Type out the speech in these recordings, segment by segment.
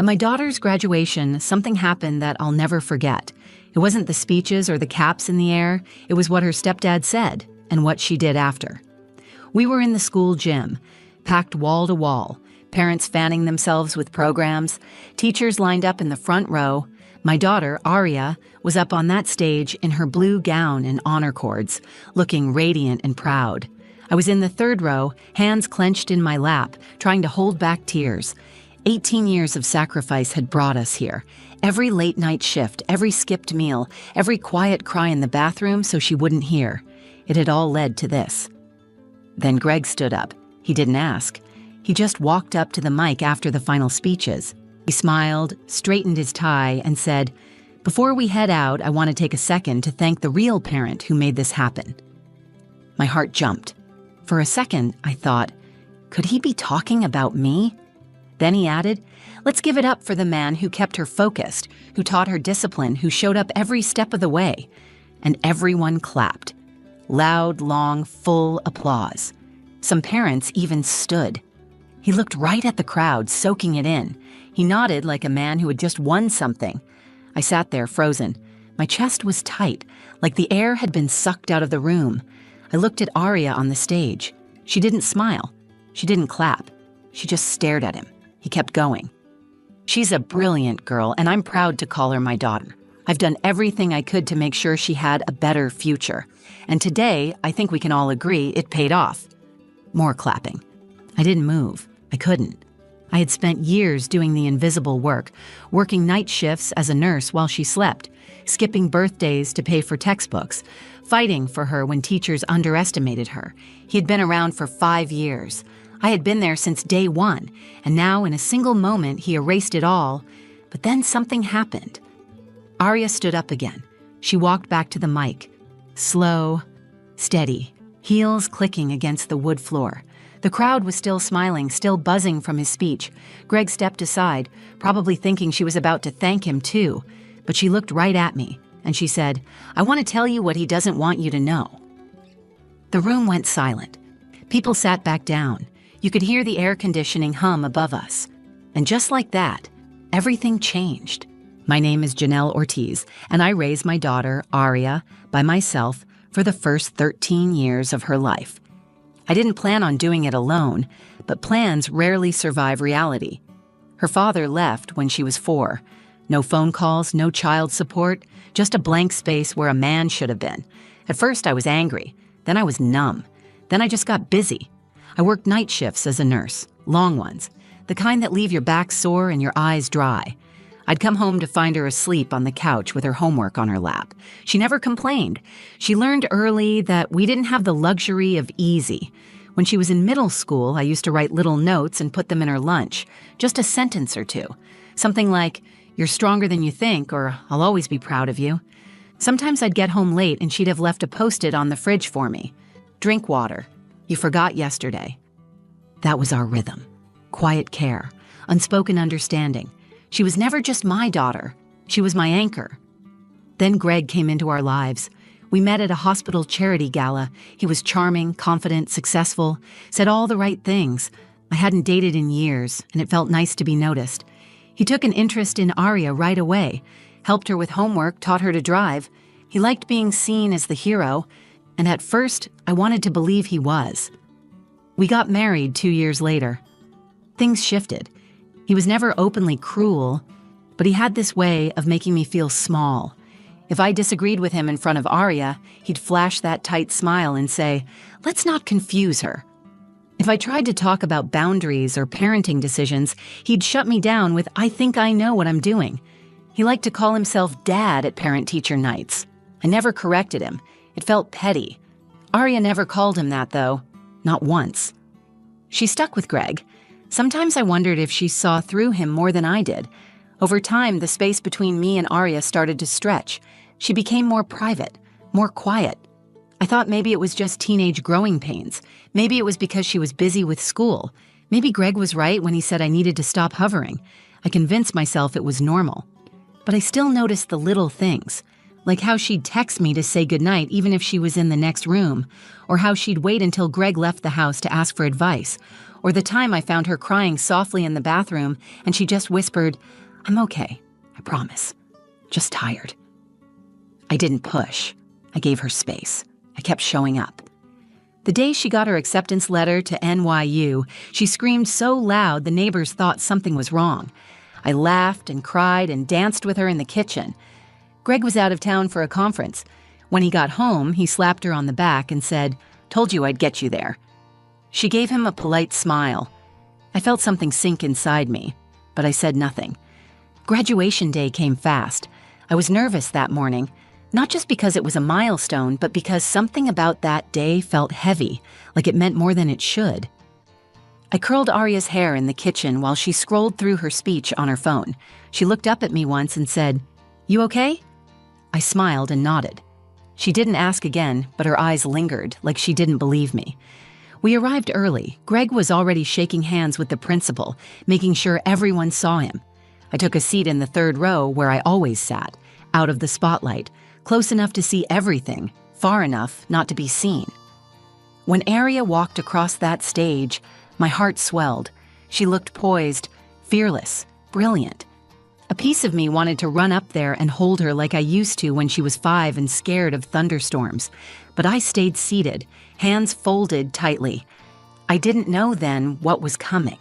At my daughter's graduation, something happened that I'll never forget. It wasn't the speeches or the caps in the air, it was what her stepdad said and what she did after. We were in the school gym, packed wall to wall, parents fanning themselves with programs, teachers lined up in the front row. My daughter, Arya, was up on that stage in her blue gown and honor cords, looking radiant and proud. I was in the third row, hands clenched in my lap, trying to hold back tears. 18 years of sacrifice had brought us here. Every late-night shift, every skipped meal, every quiet cry in the bathroom so she wouldn't hear. It had all led to this. Then Greg stood up. He didn't ask. He just walked up to the mic after the final speeches. He smiled, straightened his tie, and said, "Before we head out, I want to take a second to thank the real parent who made this happen." My heart jumped. For a second, I thought, could he be talking about me? Then he added, "Let's give it up for the man who kept her focused, who taught her discipline, who showed up every step of the way." And everyone clapped. Loud, long, full applause. Some parents even stood. He looked right at the crowd, soaking it in. He nodded like a man who had just won something. I sat there frozen. My chest was tight, like the air had been sucked out of the room. I looked at Arya on the stage. She didn't smile. She didn't clap. She just stared at him. He kept going. "She's a brilliant girl, and I'm proud to call her my daughter. I've done everything I could to make sure she had a better future. And today, I think we can all agree it paid off." More clapping. I didn't move. I couldn't. I had spent years doing the invisible work, working night shifts as a nurse while she slept, skipping birthdays to pay for textbooks, fighting for her when teachers underestimated her. He had been around for 5 years. I had been there since day one, and now in a single moment he erased it all. But then something happened. Arya stood up again. She walked back to the mic. Slow, steady, heels clicking against the wood floor. The crowd was still smiling, still buzzing from his speech. Greg stepped aside, probably thinking she was about to thank him too. But she looked right at me, and she said, "I want to tell you what he doesn't want you to know." The room went silent. People sat back down. You could hear the air conditioning hum above us. And just like that, everything changed. My name is Janelle Ortiz, and I raised my daughter, Arya, by myself for the first 13 years of her life. I didn't plan on doing it alone, but plans rarely survive reality. Her father left when she was 4. No phone calls, no child support, just a blank space where a man should have been. At first I was angry, then I was numb, then I just got busy. I worked night shifts as a nurse, long ones, the kind that leave your back sore and your eyes dry. I'd come home to find her asleep on the couch with her homework on her lap. She never complained. She learned early that we didn't have the luxury of easy. When she was in middle school, I used to write little notes and put them in her lunch, just a sentence or two. Something like, "You're stronger than you think," or "I'll always be proud of you." Sometimes I'd get home late and she'd have left a Post-it on the fridge for me. "Drink water. You forgot yesterday." That was our rhythm. Quiet care, unspoken understanding. She was never just my daughter. She was my anchor. Then Greg came into our lives. We met at a hospital charity gala. He was charming, confident, successful, said all the right things. I hadn't dated in years, and it felt nice to be noticed. He took an interest in Arya right away, helped her with homework, taught her to drive. He liked being seen as the hero, and at first, I wanted to believe he was. We got married 2 years later. Things shifted. He was never openly cruel, but he had this way of making me feel small. If I disagreed with him in front of Arya, he'd flash that tight smile and say, "Let's not confuse her." If I tried to talk about boundaries or parenting decisions, he'd shut me down with, "I think I know what I'm doing." He liked to call himself Dad at parent-teacher nights. I never corrected him. It felt petty. Arya never called him that, though. Not once. She stuck with Greg. Sometimes I wondered if she saw through him more than I did. Over time, the space between me and Arya started to stretch. She became more private, more quiet. I thought maybe it was just teenage growing pains. Maybe it was because she was busy with school. Maybe Greg was right when he said I needed to stop hovering. I convinced myself it was normal. But I still noticed the little things, like how she'd text me to say goodnight even if she was in the next room, or how she'd wait until Greg left the house to ask for advice, or the time I found her crying softly in the bathroom and she just whispered, "I'm okay, I promise. Just tired." I didn't push. I gave her space. I kept showing up. The day she got her acceptance letter to NYU, she screamed so loud the neighbors thought something was wrong. I laughed and cried and danced with her in the kitchen. Greg was out of town for a conference. When he got home, he slapped her on the back and said, "Told you I'd get you there." She gave him a polite smile. I felt something sink inside me, but I said nothing. Graduation day came fast. I was nervous that morning, not just because it was a milestone, but because something about that day felt heavy, like it meant more than it should. I curled Arya's hair in the kitchen while she scrolled through her speech on her phone. She looked up at me once and said, "You okay?" I smiled and nodded. She didn't ask again, but her eyes lingered, like she didn't believe me. We arrived early. Greg was already shaking hands with the principal, making sure everyone saw him. I took a seat in the third row where I always sat, out of the spotlight, close enough to see everything, far enough not to be seen. When Arya walked across that stage, my heart swelled. She looked poised, fearless, brilliant. A piece of me wanted to run up there and hold her like I used to when she was 5 and scared of thunderstorms. But I stayed seated, hands folded tightly. I didn't know then what was coming.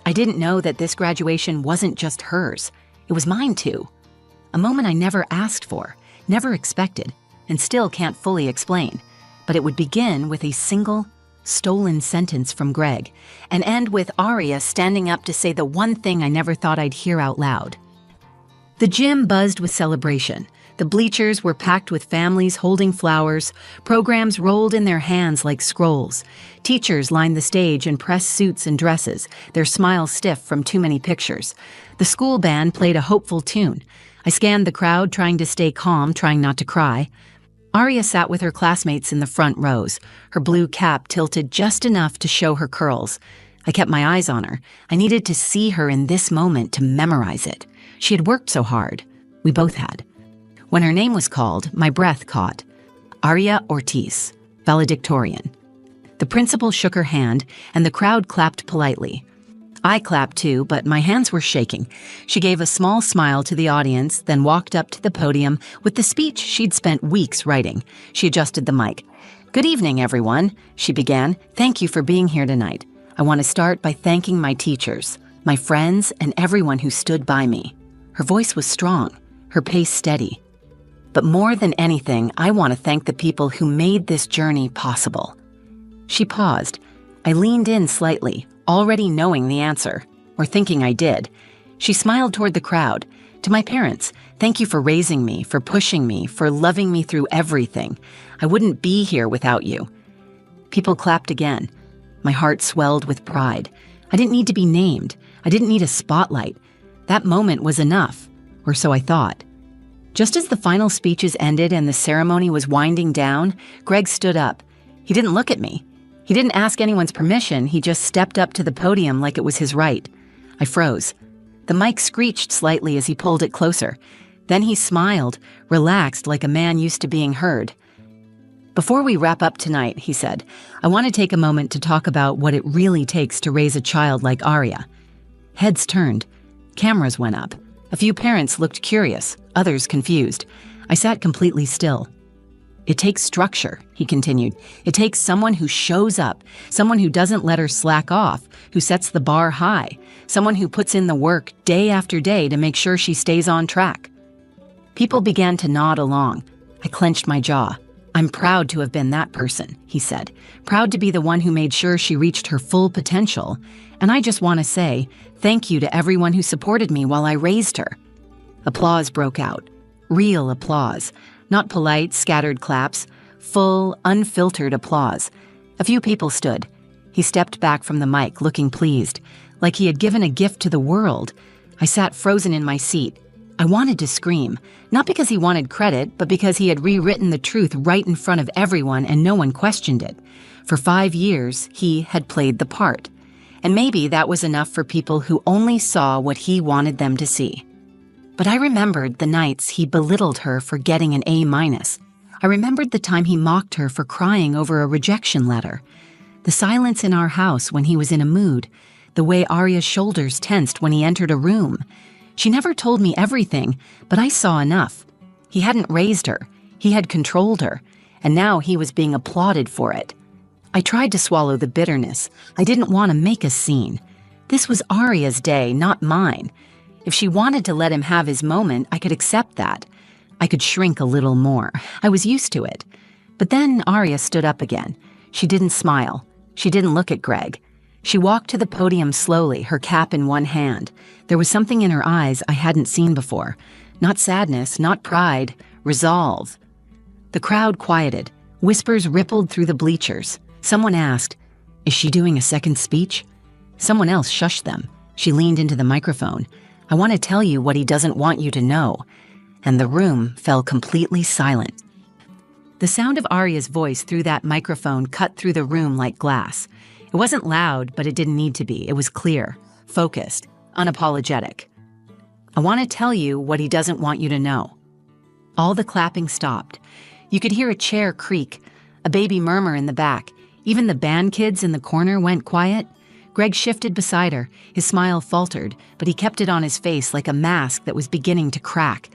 I didn't know that this graduation wasn't just hers. It was mine too. A moment I never asked for, never expected, and still can't fully explain. But it would begin with a single, stolen sentence from Greg, and end with Arya standing up to say the one thing I never thought I'd hear out loud. The gym buzzed with celebration. The bleachers were packed with families holding flowers. Programs rolled in their hands like scrolls. Teachers lined the stage in pressed suits and dresses, their smiles stiff from too many pictures. The school band played a hopeful tune. I scanned the crowd, trying to stay calm, trying not to cry. Arya sat with her classmates in the front rows, her blue cap tilted just enough to show her curls. I kept my eyes on her. I needed to see her in this moment to memorize it. She had worked so hard. We both had. When her name was called, my breath caught. Arya Ortiz, valedictorian. The principal shook her hand, and the crowd clapped politely. I clapped too, but my hands were shaking. She gave a small smile to the audience, then walked up to the podium with the speech she'd spent weeks writing. She adjusted the mic. "Good evening, everyone," she began. "Thank you for being here tonight. I want to start by thanking my teachers, my friends, and everyone who stood by me." Her voice was strong, her pace steady. "But more than anything, I want to thank the people who made this journey possible." She paused. I leaned in slightly, already knowing the answer, or thinking I did. She smiled toward the crowd. "To my parents, thank you for raising me, for pushing me, for loving me through everything. I wouldn't be here without you." People clapped again. My heart swelled with pride. I didn't need to be named. I didn't need a spotlight. That moment was enough, or so I thought. Just as the final speeches ended and the ceremony was winding down, Greg stood up. He didn't look at me. He didn't ask anyone's permission. He just stepped up to the podium like it was his right. I froze. The mic screeched slightly as he pulled it closer. Then he smiled, relaxed like a man used to being heard. "Before we wrap up tonight," he said, "I want to take a moment to talk about what it really takes to raise a child like Arya." Heads turned. Cameras went up. A few parents looked curious, others confused. I sat completely still. "It takes structure," he continued. "It takes someone who shows up, someone who doesn't let her slack off, who sets the bar high, someone who puts in the work day after day to make sure she stays on track." People began to nod along. I clenched my jaw. "I'm proud to have been that person," he said. "Proud to be the one who made sure she reached her full potential. And I just want to say thank you to everyone who supported me while I raised her." Applause broke out. Real applause. Not polite, scattered claps. Full, unfiltered applause. A few people stood. He stepped back from the mic, looking pleased, like he had given a gift to the world. I sat frozen in my seat. I wanted to scream, not because he wanted credit, but because he had rewritten the truth right in front of everyone and no one questioned it. For 5 years, he had played the part. And maybe that was enough for people who only saw what he wanted them to see. But I remembered the nights he belittled her for getting an A-. I remembered the time he mocked her for crying over a rejection letter. The silence in our house when he was in a mood, the way Arya's shoulders tensed when he entered a room. She never told me everything, but I saw enough. He hadn't raised her, he had controlled her, and now he was being applauded for it. I tried to swallow the bitterness. I didn't want to make a scene. This was Arya's day, not mine. If she wanted to let him have his moment, I could accept that. I could shrink a little more. I was used to it. But then Arya stood up again. She didn't smile. She didn't look at Greg. She walked to the podium slowly, her cap in one hand. There was something in her eyes I hadn't seen before. Not sadness, not pride, resolve. The crowd quieted. Whispers rippled through the bleachers. Someone asked, "Is she doing a second speech?" Someone else shushed them. She leaned into the microphone. "I want to tell you what he doesn't want you to know." And the room fell completely silent. The sound of Arya's voice through that microphone cut through the room like glass. It wasn't loud, but it didn't need to be. It was clear, focused, unapologetic. "I want to tell you what he doesn't want you to know." All the clapping stopped. You could hear a chair creak, a baby murmur in the back. Even the band kids in the corner went quiet. Greg shifted beside her. His smile faltered, but he kept it on his face like a mask that was beginning to crack.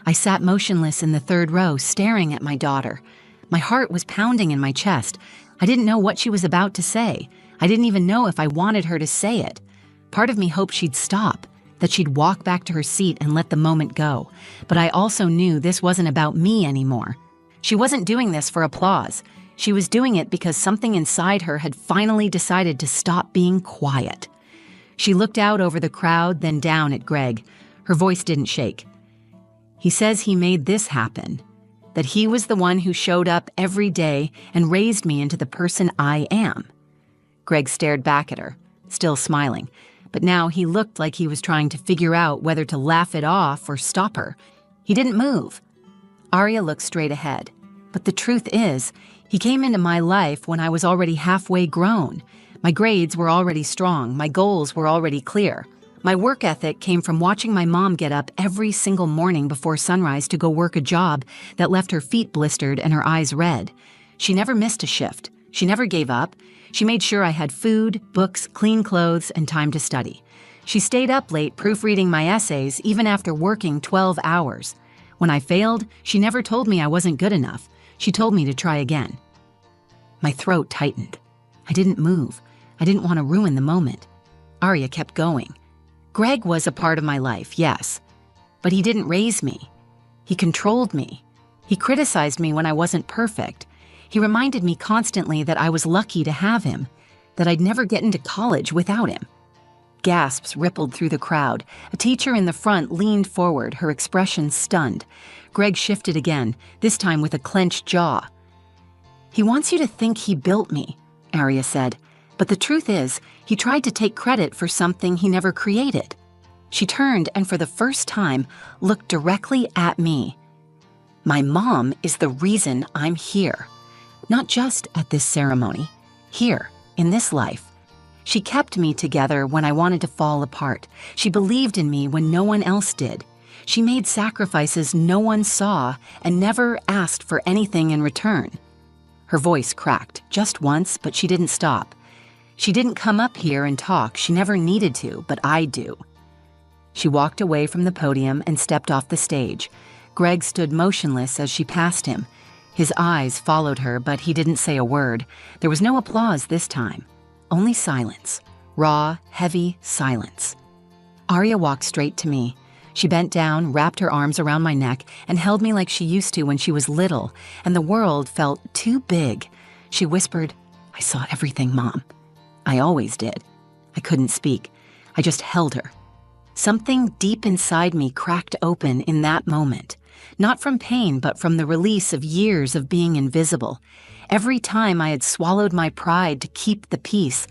I sat motionless in the third row, staring at my daughter. My heart was pounding in my chest. I didn't know what she was about to say. I didn't even know if I wanted her to say it. Part of me hoped she'd stop, that she'd walk back to her seat and let the moment go. But I also knew this wasn't about me anymore. She wasn't doing this for applause. She was doing it because something inside her had finally decided to stop being quiet. She looked out over the crowd, then down at Greg. Her voice didn't shake. "He says he made this happen, that he was the one who showed up every day and raised me into the person I am." Greg stared back at her, still smiling, but now he looked like he was trying to figure out whether to laugh it off or stop her. He didn't move. Arya looked straight ahead. But the truth is, he came into my life when I was already halfway grown. My grades were already strong. My goals were already clear. My work ethic came from watching my mom get up every single morning before sunrise to go work a job that left her feet blistered and her eyes red. She never missed a shift. She never gave up. She made sure I had food, books, clean clothes, and time to study. She stayed up late proofreading my essays even after working 12 hours. When I failed, she never told me I wasn't good enough. She told me to try again. My throat tightened. I didn't move. I didn't want to ruin the moment. Arya kept going. Greg was a part of my life, yes, but he didn't raise me. He controlled me. He criticized me when I wasn't perfect. He reminded me constantly that I was lucky to have him, that I'd never get into college without him. Gasps rippled through the crowd. A teacher in the front leaned forward, her expression stunned. Greg shifted again, this time with a clenched jaw. "He wants you to think he built me," Arya said. "But the truth is, he tried to take credit for something he never created." She turned and for the first time looked directly at me. "My mom is the reason I'm here. Not just at this ceremony. Here, in this life. She kept me together when I wanted to fall apart. She believed in me when no one else did. She made sacrifices no one saw and never asked for anything in return." Her voice cracked, just once, but she didn't stop. "She didn't come up here and talk. She never needed to, but I do." She walked away from the podium and stepped off the stage. Greg stood motionless as she passed him. His eyes followed her, but he didn't say a word. There was no applause this time. Only silence. Raw, heavy silence. Arya walked straight to me. She bent down, wrapped her arms around my neck, and held me like she used to when she was little, and the world felt too big. She whispered, "I saw everything, Mom." I always did. I couldn't speak. I just held her. Something deep inside me cracked open in that moment. Not from pain, but from the release of years of being invisible. Every time I had swallowed my pride to keep the peace,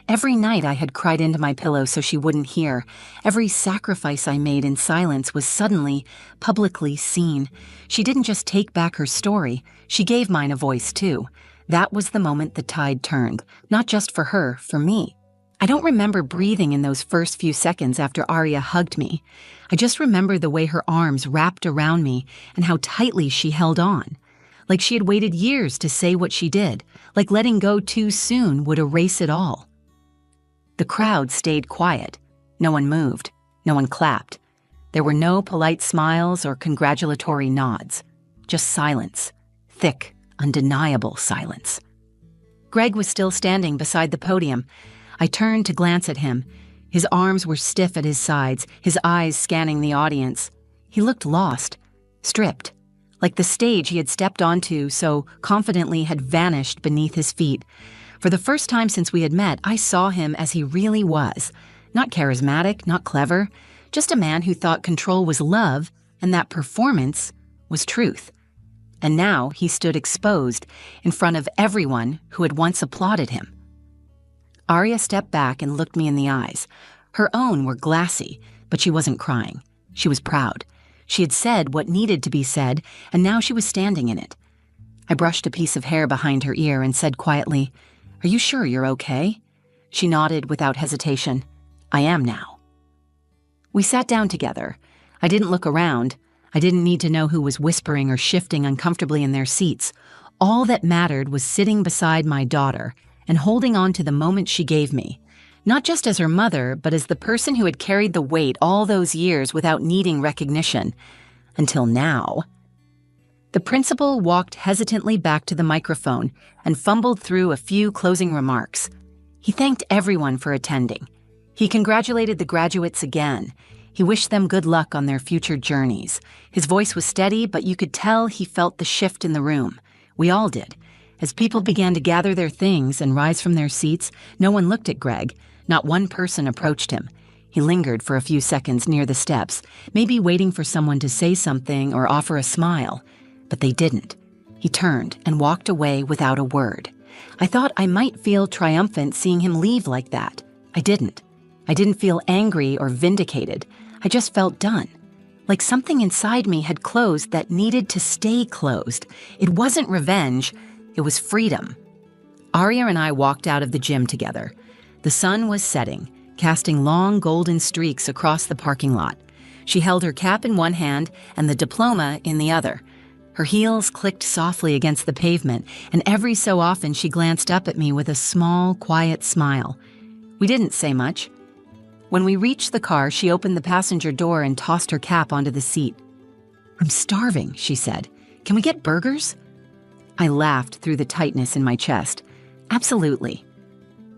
every night I had cried into my pillow so she wouldn't hear, every sacrifice I made in silence was suddenly, publicly seen. She didn't just take back her story, she gave mine a voice too. That was the moment the tide turned, not just for her, for me. I don't remember breathing in those first few seconds after Arya hugged me. I just remember the way her arms wrapped around me and how tightly she held on. like she had waited years to say what she did, like letting go too soon would erase it all. The crowd stayed quiet. No one moved. No one clapped. There were no polite smiles or congratulatory nods. Just silence. Thick, undeniable silence. Greg was still standing beside the podium. I turned to glance at him. His arms were stiff at his sides, his eyes scanning the audience. He looked lost, stripped, like the stage he had stepped onto so confidently had vanished beneath his feet. For the first time since we had met, I saw him as he really was. Not charismatic, not clever, just a man who thought control was love and that performance was truth. And now he stood exposed in front of everyone who had once applauded him. Arya stepped back and looked me in the eyes. Her own were glassy, but she wasn't crying. She was proud. She had said what needed to be said, and now she was standing in it. I brushed a piece of hair behind her ear and said quietly, "Are you sure you're okay?" She nodded without hesitation. "I am now." We sat down together. I didn't look around. I didn't need to know who was whispering or shifting uncomfortably in their seats. All that mattered was sitting beside my daughter and holding on to the moment she gave me, not just as her mother, but as the person who had carried the weight all those years without needing recognition. Until now. The principal walked hesitantly back to the microphone and fumbled through a few closing remarks. He thanked everyone for attending. He congratulated the graduates again. He wished them good luck on their future journeys. His voice was steady, but you could tell he felt the shift in the room. We all did. As people began to gather their things and rise from their seats, no one looked at Greg. Not one person approached him. He lingered for a few seconds near the steps, maybe waiting for someone to say something or offer a smile. But they didn't. He turned and walked away without a word. I thought I might feel triumphant seeing him leave like that. I didn't. I didn't feel angry or vindicated. I just felt done. Like something inside me had closed that needed to stay closed. It wasn't revenge. It was freedom. Arya and I walked out of the gym together. The sun was setting, casting long golden streaks across the parking lot. She held her cap in one hand and the diploma in the other. Her heels clicked softly against the pavement, and every so often she glanced up at me with a small, quiet smile. We didn't say much. When we reached the car, she opened the passenger door and tossed her cap onto the seat. "I'm starving," she said. "Can we get burgers?" I laughed through the tightness in my chest. "Absolutely."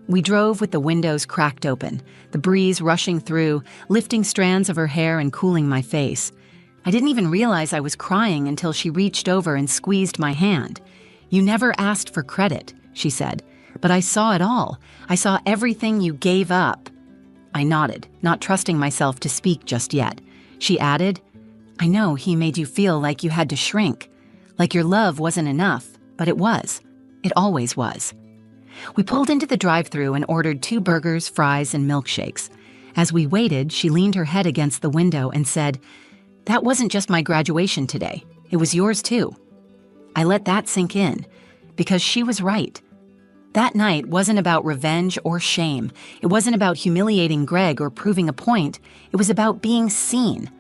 We drove with the windows cracked open, the breeze rushing through, lifting strands of her hair and cooling my face. I didn't even realize I was crying until she reached over and squeezed my hand. "You never asked for credit," she said, "but I saw it all. I saw everything you gave up." I nodded, not trusting myself to speak just yet. She added, "I know he made you feel like you had to shrink, like your love wasn't enough, but it was. It always was." We pulled into the drive-thru and ordered 2 burgers, fries, and milkshakes. As we waited, she leaned her head against the window and said, "That wasn't just my graduation today. It was yours too." I let that sink in, because she was right. That night wasn't about revenge or shame. It wasn't about humiliating Greg or proving a point. It was about being seen.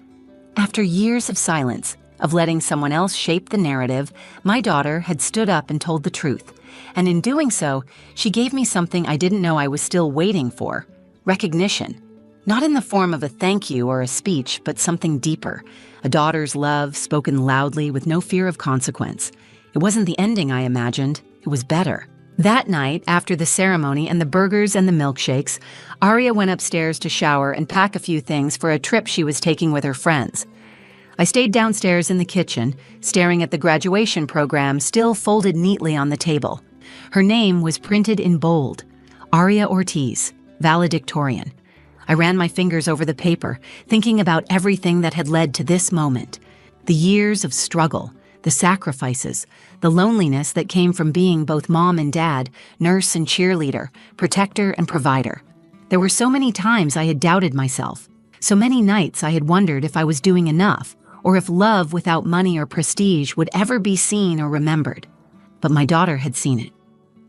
After years of silence, of letting someone else shape the narrative, my daughter had stood up and told the truth. And in doing so, she gave me something I didn't know I was still waiting for: recognition. Not in the form of a thank you or a speech, but something deeper. A daughter's love spoken loudly with no fear of consequence. It wasn't the ending I imagined. It was better. That night, after the ceremony and the burgers and the milkshakes, Arya went upstairs to shower and pack a few things for a trip she was taking with her friends. I stayed downstairs in the kitchen, staring at the graduation program still folded neatly on the table. Her name was printed in bold: Arya Ortiz, valedictorian. I ran my fingers over the paper, thinking about everything that had led to this moment. The years of struggle, the sacrifices, the loneliness that came from being both mom and dad, nurse and cheerleader, protector and provider. There were so many times I had doubted myself. So many nights I had wondered if I was doing enough, or if love without money or prestige would ever be seen or remembered. But my daughter had seen it.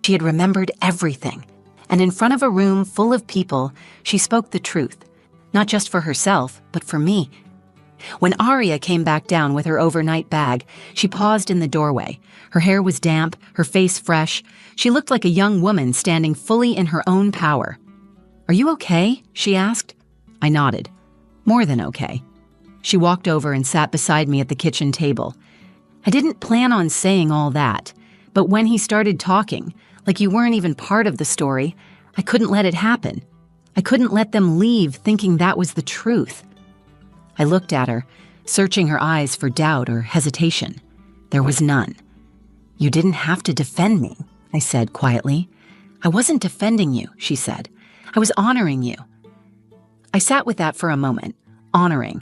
She had remembered everything. And in front of a room full of people, she spoke the truth. Not just for herself, but for me. When Arya came back down with her overnight bag, she paused in the doorway. Her hair was damp, her face fresh. She looked like a young woman standing fully in her own power. "Are you okay?" she asked. I nodded. More than okay. She walked over and sat beside me at the kitchen table. I didn't plan on saying all that, but when he started talking, like you weren't even part of the story, I couldn't let it happen. I couldn't let them leave thinking that was the truth. I looked at her, searching her eyes for doubt or hesitation. There was none. "You didn't have to defend me," I said quietly. "I wasn't defending you," she said. "I was honoring you." I sat with that for a moment. Honoring.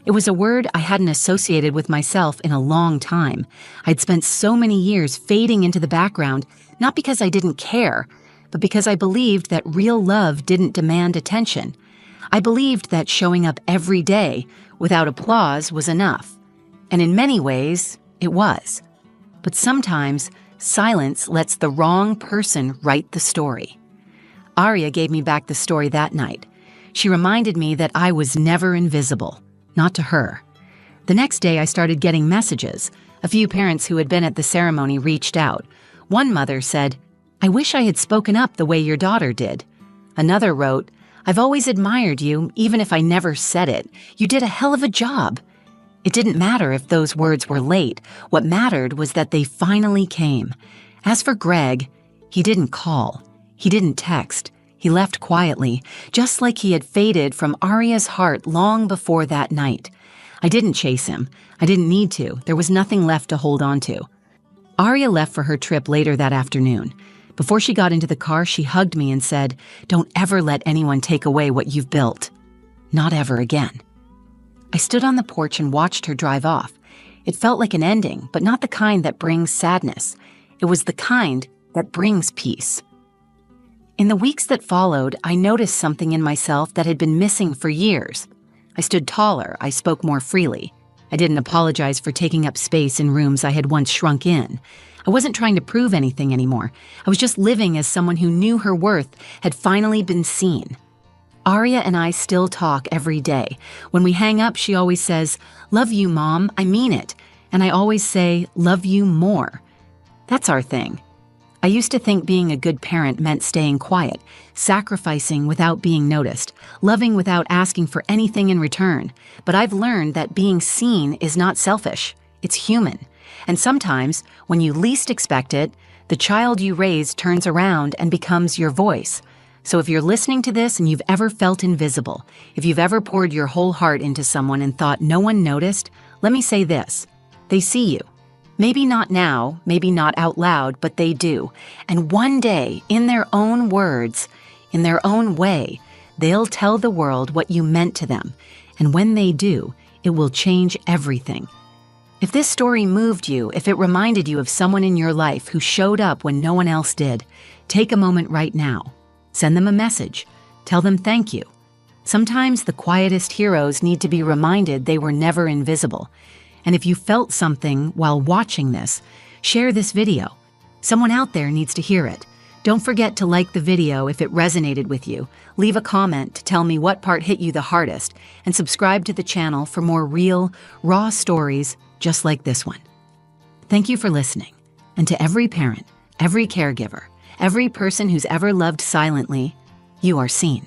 It was a word I hadn't associated with myself in a long time. I'd spent so many years fading into the background, not because I didn't care, but because I believed that real love didn't demand attention. I believed that showing up every day without applause was enough. And in many ways, it was. But sometimes, silence lets the wrong person write the story. Arya gave me back the story that night. She reminded me that I was never invisible, not to her. The next day, I started getting messages. A few parents who had been at the ceremony reached out. One mother said, "I wish I had spoken up the way your daughter did." Another wrote, "I've always admired you, even if I never said it. You did a hell of a job." It didn't matter if those words were late. What mattered was that they finally came. As for Greg, he didn't call. He didn't text. He left quietly, just like he had faded from Arya's heart long before that night. I didn't chase him. I didn't need to. There was nothing left to hold on to. Arya left for her trip later that afternoon. Before she got into the car, she hugged me and said, "Don't ever let anyone take away what you've built. Not ever again." I stood on the porch and watched her drive off. It felt like an ending, but not the kind that brings sadness. It was the kind that brings peace. In the weeks that followed, I noticed something in myself that had been missing for years. I stood taller, I spoke more freely. I didn't apologize for taking up space in rooms I had once shrunk in. I wasn't trying to prove anything anymore. I was just living as someone who knew her worth had finally been seen. Arya and I still talk every day. When we hang up, she always says, "Love you, Mom, I mean it." And I always say, "Love you more." That's our thing. I used to think being a good parent meant staying quiet, sacrificing without being noticed, loving without asking for anything in return. But I've learned that being seen is not selfish. It's human. And sometimes, when you least expect it, the child you raise turns around and becomes your voice. So if you're listening to this and you've ever felt invisible, if you've ever poured your whole heart into someone and thought no one noticed, let me say this: they see you. Maybe not now, maybe not out loud, but they do. And one day, in their own words, in their own way, they'll tell the world what you meant to them. And when they do, it will change everything. If this story moved you, if it reminded you of someone in your life who showed up when no one else did, take a moment right now. Send them a message. Tell them thank you. Sometimes the quietest heroes need to be reminded they were never invisible. And if you felt something while watching this, share this video. Someone out there needs to hear it. Don't forget to like the video if it resonated with you. Leave a comment to tell me what part hit you the hardest, and subscribe to the channel for more real, raw stories just like this one. Thank you for listening. And to every parent, every caregiver, every person who's ever loved silently, you are seen.